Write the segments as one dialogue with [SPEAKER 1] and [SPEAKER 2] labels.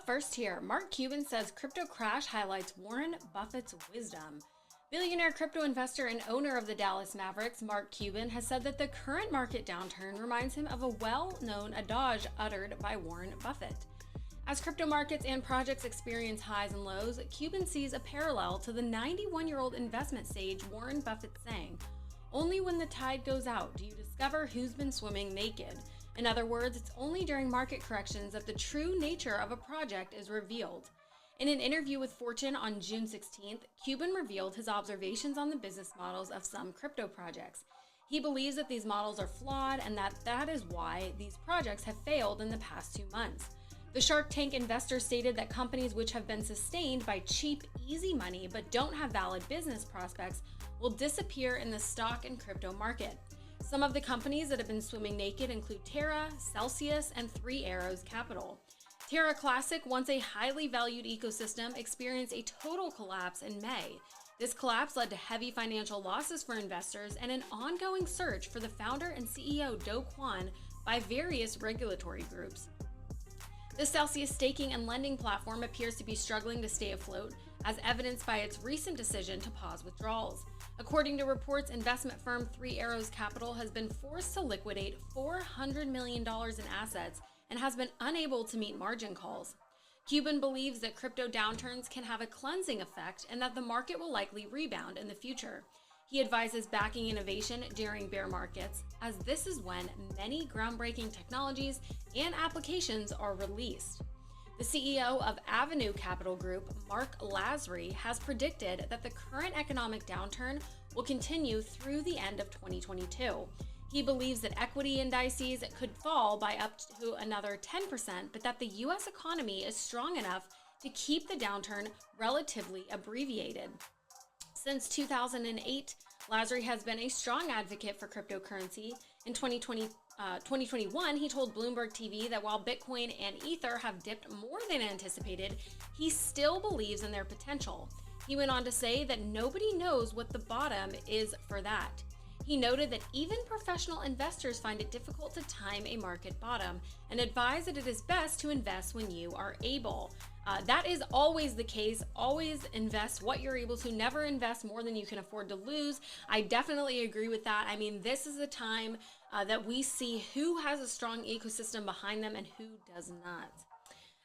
[SPEAKER 1] first here, Mark Cuban says crypto crash highlights Warren Buffett's wisdom. Billionaire crypto investor and owner of the Dallas Mavericks, Mark Cuban, has said that the current market downturn reminds him of a well-known adage uttered by Warren Buffett. As crypto markets and projects experience highs and lows, Cuban sees a parallel to the 91-year-old investment sage Warren Buffett saying, "Only when the tide goes out do you discover who's been swimming naked." In other words, it's only during market corrections that the true nature of a project is revealed. In an interview with Fortune on June 16th, Cuban revealed his observations on the business models of some crypto projects. He believes that these models are flawed and that is why these projects have failed in the past 2 months. The Shark Tank investor stated that companies which have been sustained by cheap, easy money but don't have valid business prospects will disappear in the stock and crypto market. Some of the companies that have been swimming naked include Terra, Celsius, and 3 Arrows Capital. Terra Classic, once a highly valued ecosystem, experienced a total collapse in May. This collapse led to heavy financial losses for investors and an ongoing search for the founder and CEO Do Kwon by various regulatory groups. The Celsius staking and lending platform appears to be struggling to stay afloat, as evidenced by its recent decision to pause withdrawals. According to reports, investment firm 3 Arrows Capital has been forced to liquidate $400 million in assets and has been unable to meet margin calls. Cuban believes that crypto downturns can have a cleansing effect and that the market will likely rebound in the future. He advises backing innovation during bear markets, as this is when many groundbreaking technologies and applications are released. The CEO of Avenue Capital Group, Mark Lasry, has predicted that the current economic downturn will continue through the end of 2022. He believes that equity indices could fall by up to another 10%, but that the U.S. economy is strong enough to keep the downturn relatively abbreviated. Since 2008, Lasry has been a strong advocate for cryptocurrency. In 2021, he told Bloomberg TV that while Bitcoin and Ether have dipped more than anticipated, he still believes in their potential. He went on to say that nobody knows what the bottom is for that. He noted that even professional investors find it difficult to time a market bottom and advised that it is best to invest when you are able. That is always the case. Always invest what you're able to. Never invest more than you can afford to lose. I definitely agree with that. I mean, this is a time that we see who has a strong ecosystem behind them and who does not.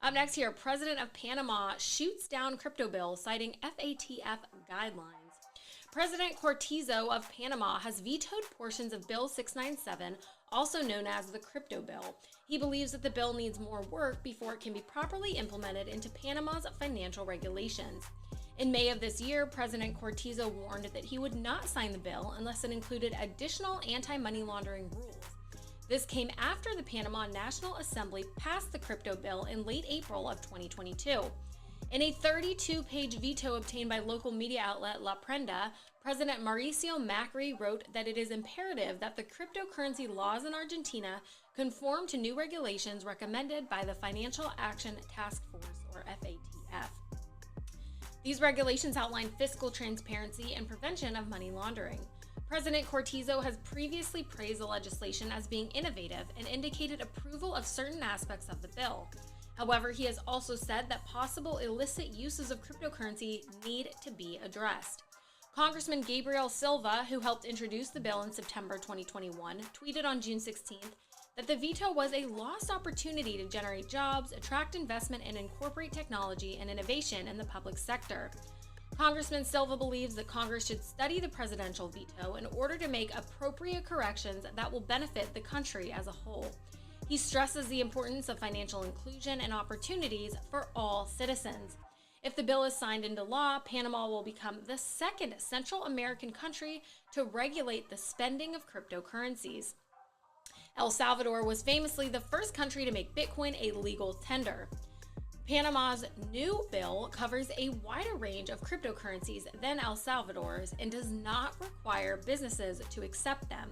[SPEAKER 1] Up next here, President of Panama shoots down crypto bill citing FATF guidelines. President Cortizo of Panama has vetoed portions of Bill 697, also known as the crypto bill. He believes that the bill needs more work before it can be properly implemented into Panama's financial regulations. In May of this year, President Cortizo warned that he would not sign the bill unless it included additional anti-money laundering rules. This came after the Panama National Assembly passed the crypto bill in late April of 2022. In a 32-page veto obtained by local media outlet La Prenda, President Mauricio Macri wrote that it is imperative that the cryptocurrency laws in Argentina conform to new regulations recommended by the Financial Action Task Force, or FATF. These regulations outline fiscal transparency and prevention of money laundering. President Cortizo has previously praised the legislation as being innovative and indicated approval of certain aspects of the bill. However, he has also said that possible illicit uses of cryptocurrency need to be addressed. Congressman Gabriel Silva, who helped introduce the bill in September 2021, tweeted on June 16th that the veto was a lost opportunity to generate jobs, attract investment, and incorporate technology and innovation in the public sector. Congressman Silva believes that Congress should study the presidential veto in order to make appropriate corrections that will benefit the country as a whole. He stresses the importance of financial inclusion and opportunities for all citizens. If the bill is signed into law, Panama will become the second Central American country to regulate the spending of cryptocurrencies. El Salvador was famously the first country to make Bitcoin a legal tender. Panama's new bill covers a wider range of cryptocurrencies than El Salvador's and does not require businesses to accept them.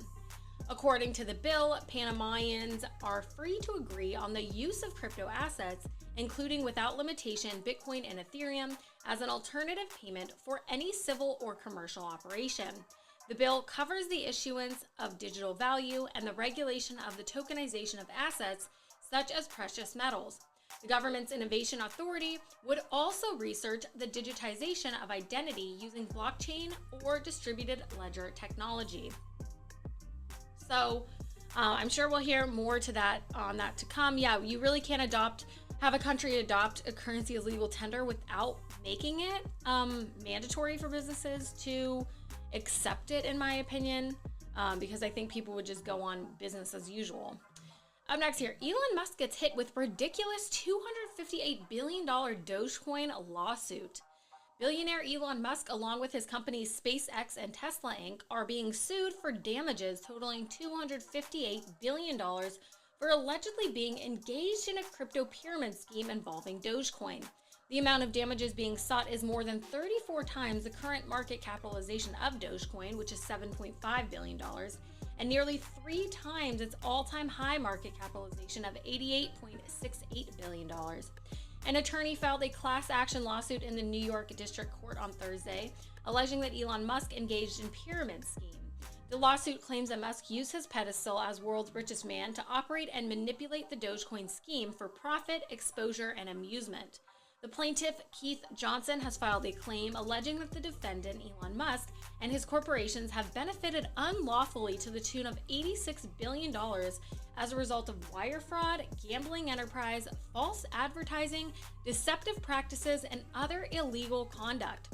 [SPEAKER 1] According to the bill, Panamanians are free to agree on the use of crypto assets, including without limitation Bitcoin and Ethereum, as an alternative payment for any civil or commercial operation. The bill covers the issuance of digital value and the regulation of the tokenization of assets, such as precious metals. The government's innovation authority would also research the digitization of identity using blockchain or distributed ledger technology. So I'm sure we'll hear more to that on that to come. Yeah, you really can't have a country adopt a currency as legal tender without making it mandatory for businesses to accept it, in my opinion, because I think people would just go on business as usual. Up next here, Elon Musk gets hit with ridiculous $258 billion Dogecoin lawsuit. Billionaire Elon Musk, along with his companies SpaceX and Tesla Inc., are being sued for damages totaling $258 billion for allegedly being engaged in a crypto pyramid scheme involving Dogecoin. The amount of damages being sought is more than 34 times the current market capitalization of Dogecoin, which is $7.5 billion, and nearly 3 times its all-time high market capitalization of $88.68 billion. An attorney filed a class action lawsuit in the New York District Court on Thursday, alleging that Elon Musk engaged in pyramid scheme. The lawsuit claims that Musk used his pedestal as world's richest man to operate and manipulate the Dogecoin scheme for profit, exposure, and amusement. The plaintiff, Keith Johnson, has filed a claim alleging that the defendant, Elon Musk, and his corporations have benefited unlawfully to the tune of $86 billion as a result of wire fraud, gambling enterprise, false advertising, deceptive practices, and other illegal conduct.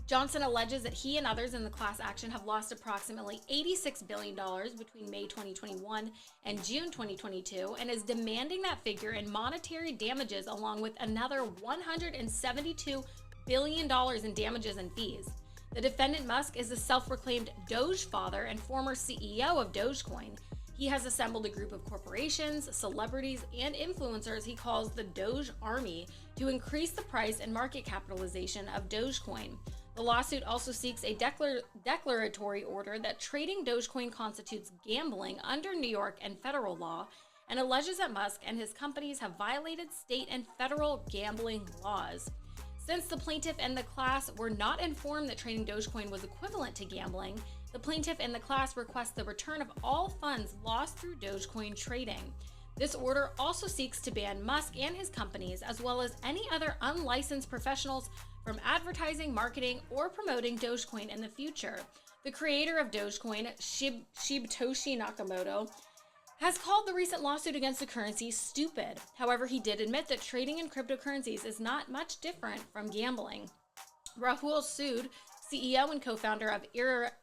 [SPEAKER 1] Johnson alleges that he and others in the class action have lost approximately $86 billion between May 2021 and June 2022 and is demanding that figure in monetary damages along with another $172 billion in damages and fees. The defendant, Musk, is the self-proclaimed Doge father and former CEO of Dogecoin. He has assembled a group of corporations, celebrities, and influencers he calls the Doge Army to increase the price and market capitalization of Dogecoin. The lawsuit also seeks a declaratory order that trading Dogecoin constitutes gambling under New York and federal law, and alleges that Musk and his companies have violated state and federal gambling laws. Since the plaintiff and the class were not informed that trading Dogecoin was equivalent to gambling, the plaintiff and the class request the return of all funds lost through Dogecoin trading. This order also seeks to ban Musk and his companies, as well as any other unlicensed professionals, from advertising, marketing, or promoting Dogecoin in the future. The creator of Dogecoin, Satoshi Nakamoto, has called the recent lawsuit against the currency stupid. However, he did admit that trading in cryptocurrencies is not much different from gambling. Rahul Sood, CEO and co-founder of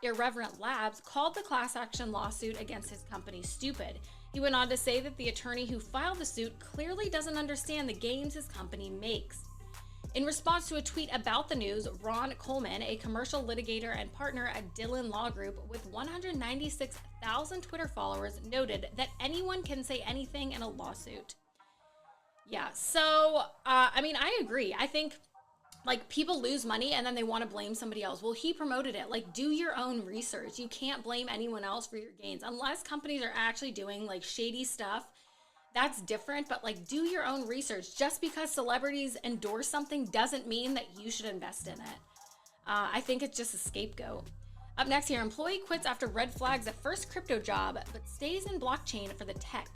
[SPEAKER 1] Irreverent Labs, called the class action lawsuit against his company stupid. He went on to say that the attorney who filed the suit clearly doesn't understand the gains his company makes. In response to a tweet about the news, Ron Coleman, a commercial litigator and partner at Dillon Law Group with 196,000 Twitter followers, noted that anyone can say anything in a lawsuit. Yeah, so, I agree. I think, people lose money and then they want to blame somebody else. Well, he promoted it. Do your own research. You can't blame anyone else for your gains. Unless companies are actually doing, shady stuff, that's different, but do your own research. Just because celebrities endorse something doesn't mean that you should invest in it. I think it's just a scapegoat. Up next here, employee quits after red flags at first crypto job, but stays in blockchain for the tech.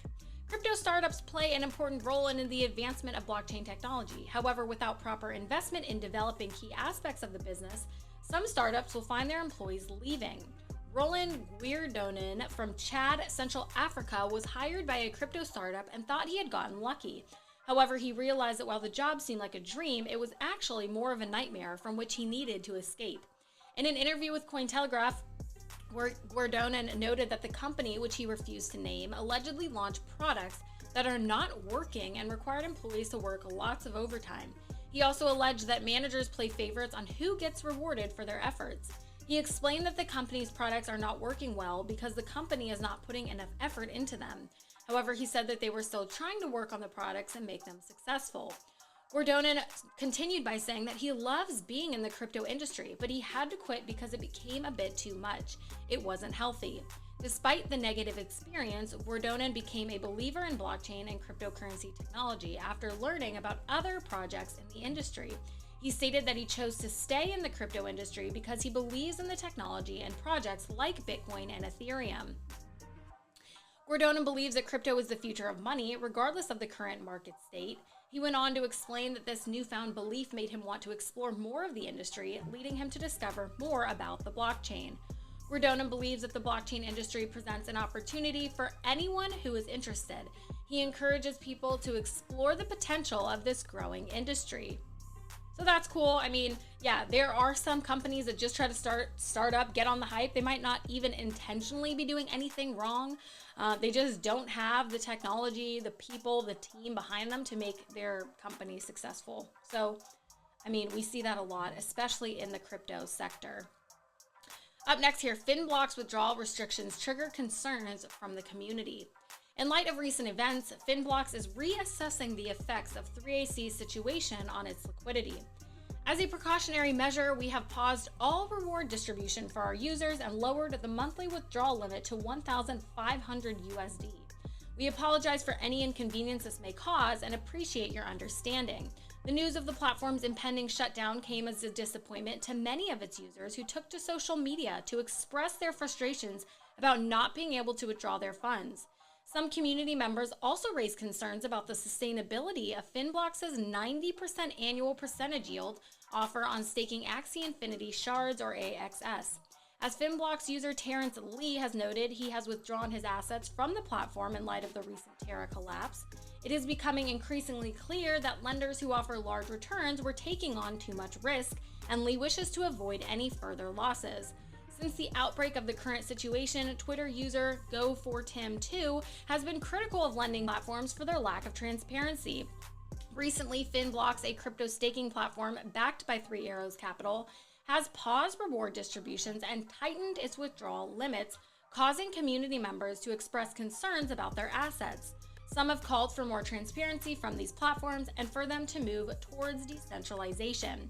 [SPEAKER 1] Crypto startups play an important role in the advancement of blockchain technology. However, without proper investment in developing key aspects of the business, some startups will find their employees leaving. Roland Guirdonen from Chad, Central Africa, was hired by a crypto startup and thought he had gotten lucky. However, he realized that while the job seemed like a dream, it was actually more of a nightmare from which he needed to escape. In an interview with Cointelegraph, Guirdonen noted that the company, which he refused to name, allegedly launched products that are not working and required employees to work lots of overtime. He also alleged that managers play favorites on who gets rewarded for their efforts. He explained that the company's products are not working well because the company is not putting enough effort into them. However, he said that they were still trying to work on the products and make them successful. Guirdonen continued by saying that he loves being in the crypto industry, but he had to quit because it became a bit too much. It wasn't healthy. Despite the negative experience, Guirdonen became a believer in blockchain and cryptocurrency technology after learning about other projects in the industry. He stated that he chose to stay in the crypto industry because he believes in the technology and projects like Bitcoin and Ethereum. Gordon believes that crypto is the future of money, regardless of the current market state. He went on to explain that this newfound belief made him want to explore more of the industry, leading him to discover more about the blockchain. Gordon believes that the blockchain industry presents an opportunity for anyone who is interested. He encourages people to explore the potential of this growing industry. So that's cool. I mean, yeah, there are some companies that just try to start up, get on the hype. They might not even intentionally be doing anything wrong. They just don't have the technology, the people, the team behind them to make their company successful. So, I mean, we see that a lot, especially in the crypto sector. Up next here, Finblocks withdrawal restrictions trigger concerns from the community. In light of recent events, Finblocks is reassessing the effects of 3AC's situation on its liquidity. As a precautionary measure, we have paused all reward distribution for our users and lowered the monthly withdrawal limit to $1,500 USD. We apologize for any inconvenience this may cause and appreciate your understanding. The news of the platform's impending shutdown came as a disappointment to many of its users who took to social media to express their frustrations about not being able to withdraw their funds. Some community members also raised concerns about the sustainability of Finblocks' 90% annual percentage yield offer on staking Axie Infinity shards or AXS. As Finblocks user Terrence Lee has noted, he has withdrawn his assets from the platform in light of the recent Terra collapse. It is becoming increasingly clear that lenders who offer large returns were taking on too much risk, and Lee wishes to avoid any further losses. Since the outbreak of the current situation, Twitter user Go4Tim2 has been critical of lending platforms for their lack of transparency. Recently, Finblocks, a crypto staking platform backed by Three Arrows Capital, has paused reward distributions and tightened its withdrawal limits, causing community members to express concerns about their assets. Some have called for more transparency from these platforms and for them to move towards decentralization.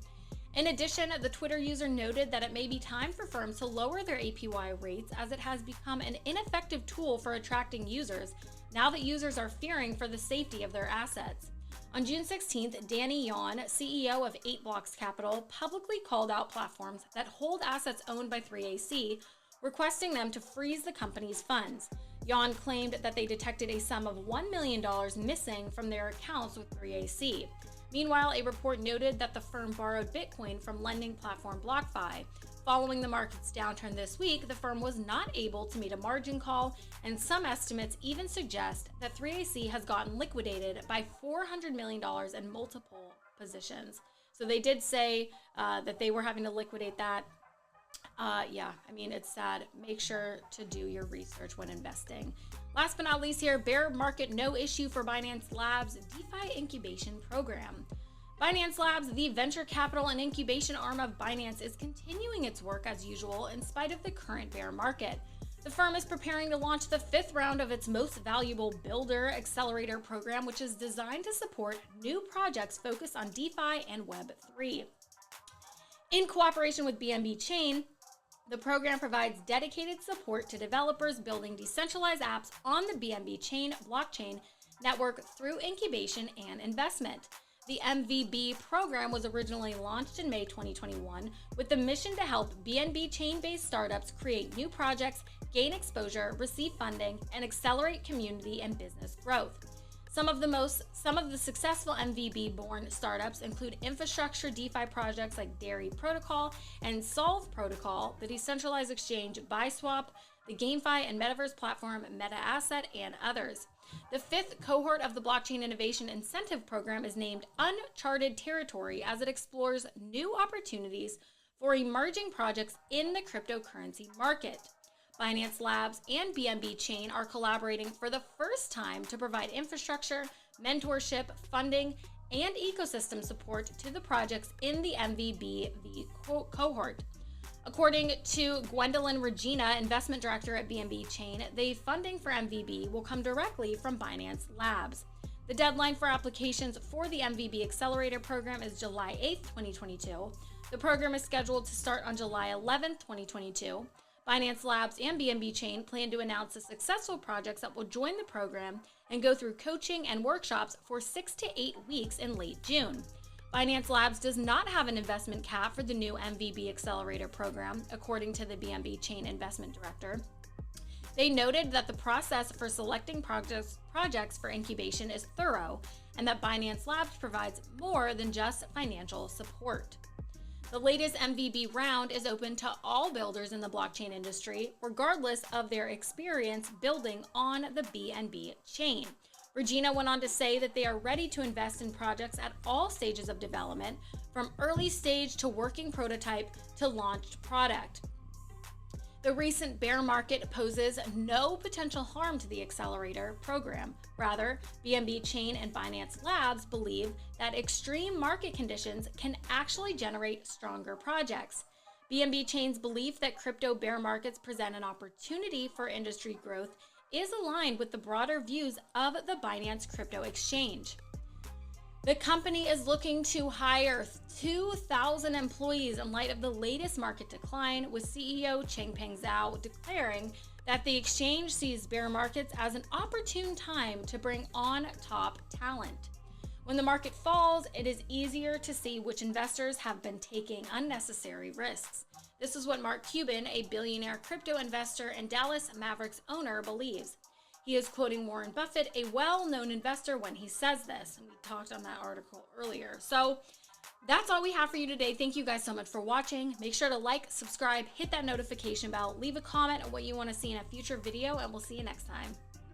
[SPEAKER 1] In addition, the Twitter user noted that it may be time for firms to lower their APY rates as it has become an ineffective tool for attracting users now that users are fearing for the safety of their assets. On June 16th, Danny Yon, CEO of 8Blocks Capital, publicly called out platforms that hold assets owned by 3AC, requesting them to freeze the company's funds. Yon claimed that they detected a sum of $1 million missing from their accounts with 3AC. Meanwhile, a report noted that the firm borrowed Bitcoin from lending platform BlockFi. Following the market's downturn this week, the firm was not able to meet a margin call, and some estimates even suggest that 3AC has gotten liquidated by $400 million in multiple positions. So they did say that they were having to liquidate that. Yeah, I mean, it's sad. Make sure to do your research when investing. Last but not least here, bear market no issue for Binance Labs' Defy Incubation program. Binance Labs, the venture capital and incubation arm of Binance, is continuing its work as usual in spite of the current bear market. The firm is preparing to launch the 5th round of its most valuable Builder Accelerator program, which is designed to support new projects focused on DeFi and Web3. In cooperation with BNB Chain, the program provides dedicated support to developers building decentralized apps on the BNB Chain blockchain network through incubation and investment. The MVB program was originally launched in May 2021 with the mission to help BNB chain-based startups create new projects, gain exposure, receive funding, and accelerate community and business growth. Some of the successful MVB-born startups include infrastructure DeFi projects like Dairy Protocol and Solve Protocol, the decentralized exchange BuySwap, the GameFi and metaverse platform MetaAsset, and others. The 5th cohort of the Blockchain Innovation Incentive Program is named Uncharted Territory as it explores new opportunities for emerging projects in the cryptocurrency market. Binance Labs and BNB Chain are collaborating for the first time to provide infrastructure, mentorship, funding, and ecosystem support to the projects in the MVB cohort. According to Gwendolyn Regina, investment director at BNB Chain, the funding for MVB will come directly from Binance Labs. The deadline for applications for the MVB Accelerator program is July 8th, 2022. The program is scheduled to start on July 11th, 2022. Binance Labs and BNB Chain plan to announce the successful projects that will join the program and go through coaching and workshops for 6 to 8 weeks in late June. Binance Labs does not have an investment cap for the new MVB Accelerator program, according to the BNB Chain investment director. They noted that the process for selecting projects for incubation is thorough and that Binance Labs provides more than just financial support. The latest MVB round is open to all builders in the blockchain industry, regardless of their experience building on the BNB chain. Regina went on to say that they are ready to invest in projects at all stages of development, from early stage to working prototype to launched product. The recent bear market poses no potential harm to the accelerator program. Rather, BNB Chain and Binance Labs believe that extreme market conditions can actually generate stronger projects. BNB Chain's belief that crypto bear markets present an opportunity for industry growth is aligned with the broader views of the Binance crypto exchange. The company is looking to hire 2,000 employees in light of the latest market decline, with CEO Changpeng Zhao declaring that the exchange sees bear markets as an opportune time to bring on top talent. When the market falls, it is easier to see which investors have been taking unnecessary risks. This is what Mark Cuban, a billionaire crypto investor and Dallas Mavericks owner, believes. He is quoting Warren Buffett, a well-known investor, when he says this. And we talked on that article earlier. So that's all we have for you today. Thank you guys so much for watching. Make sure to like, subscribe, hit that notification bell, leave a comment on what you want to see in a future video, and we'll see you next time.